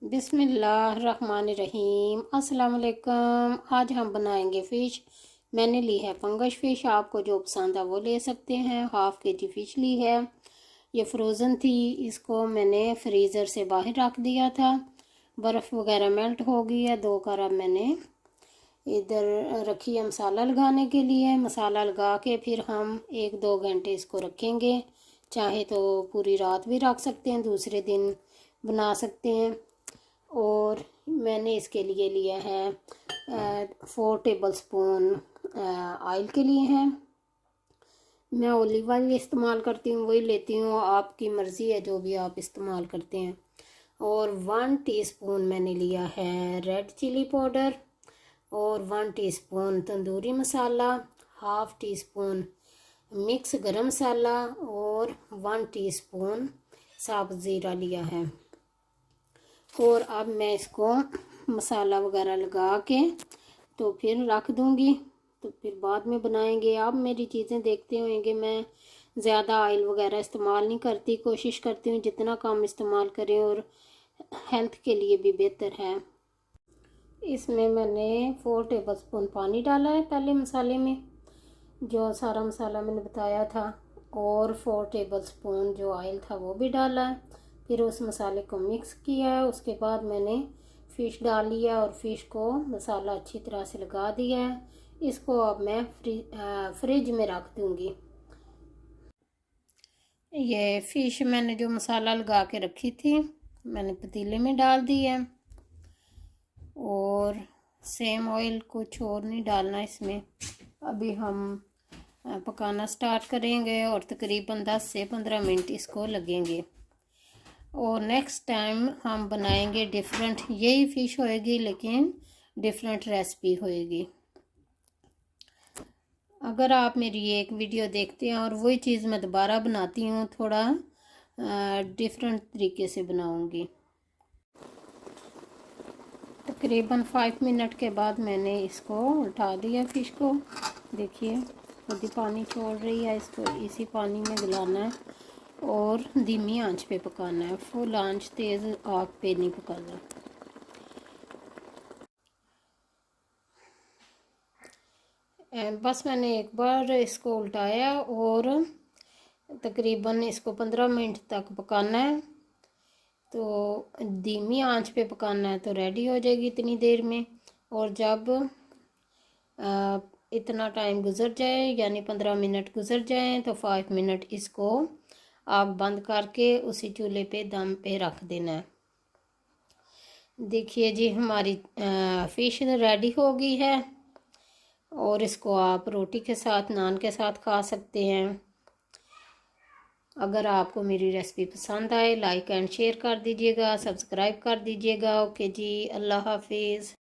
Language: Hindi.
बिस्मिल्लाहिर्रहमानिर्रहीम। अस्सलाम वालेकुम। आज हम बनाएंगे फ़िश। मैंने ली है पंगश फ़िश, आपको जो पसंद है वो ले सकते हैं। हाफ़ केजी फ़िश ली है, ये फ्रोज़न थी। इसको मैंने फ्रीज़र से बाहर रख दिया था, बर्फ़ वगैरह मेल्ट हो गई है। दो कर अब मैंने इधर रखी है मसाला लगाने के लिए। मसाला लगा के फिर हम 1-2 घंटे इसको रखेंगे। चाहे तो पूरी रात भी रख सकते हैं, दूसरे दिन बना सकते हैं। और मैंने इसके लिए लिया है 4 टेबल स्पून ऑयल के लिए हैं। मैं ऑलिव ऑयल इस्तेमाल करती हूँ, वही लेती हूँ। आपकी मर्ज़ी है जो भी आप इस्तेमाल करते हैं। और 1 टीस्पून मैंने लिया है रेड चिली पाउडर, और 1 teaspoon tandoori masala, half tea spoon mix गरम मसाला, और 1 टीस्पून साबुत ज़ीरा लिया है। और अब मैं इसको मसाला वगैरह लगा के तो फिर रख दूँगी, तो फिर बाद में बनाएंगे। आप मेरी चीज़ें देखते होंगे, मैं ज़्यादा ऑयल वगैरह इस्तेमाल नहीं करती, कोशिश करती हूँ जितना कम इस्तेमाल करें और हेल्थ के लिए भी बेहतर है। इसमें मैंने 4 टेबल स्पून पानी डाला है पहले मसाले में, जो सारा मसाला मैंने बताया था, और 4 टेबल स्पून जो ऑयल था वो भी डाला है। फिर उस मसाले को मिक्स किया है। उसके बाद मैंने फ़िश डाल लिया और फ़िश को मसाला अच्छी तरह से लगा दिया है। इसको अब मैं फ्रिज में रख दूँगी। ये फ़िश मैंने जो मसाला लगा के रखी थी मैंने पतीले में डाल दी है, और सेम ऑयल कुछ और नहीं डालना इसमें। अभी हम पकाना स्टार्ट करेंगे और तकरीबन 10 से 15 मिनट इसको लगेंगे। और नेक्स्ट टाइम हम बनाएंगे डिफरेंट, यही फ़िश होएगी लेकिन डिफरेंट रेसिपी होएगी। अगर आप मेरी एक वीडियो देखते हैं और वही चीज़ मैं दोबारा बनाती हूँ, थोड़ा डिफरेंट तरीके से बनाऊँगी। तकरीबन 5 मिनट के बाद मैंने इसको उल्टा दिया फ़िश को। देखिए खुद ही पानी छोड़ रही है, इसको इसी पानी में गलाना है और धीमी आंच पे पकाना है। फुल आंच तेज़ आग पे नहीं पकाना। बस मैंने एक बार इसको उल्टाया और तकरीबन इसको 15 मिनट तक पकाना है। तो धीमी आंच पे पकाना है तो रेडी हो जाएगी इतनी देर में। और जब इतना टाइम गुज़र जाए, यानी 15 मिनट गुज़र जाए, तो 5 मिनट इसको आग बंद करके उसी चूल्हे पे दम पे रख देना है। देखिए जी हमारी फ़िश रेडी हो गई है, और इसको आप रोटी के साथ, नान के साथ खा सकते हैं। अगर आपको मेरी रेसिपी पसंद आए, लाइक एंड शेयर कर दीजिएगा, सब्सक्राइब कर दीजिएगा। ओके जी, अल्लाह हाफिज़।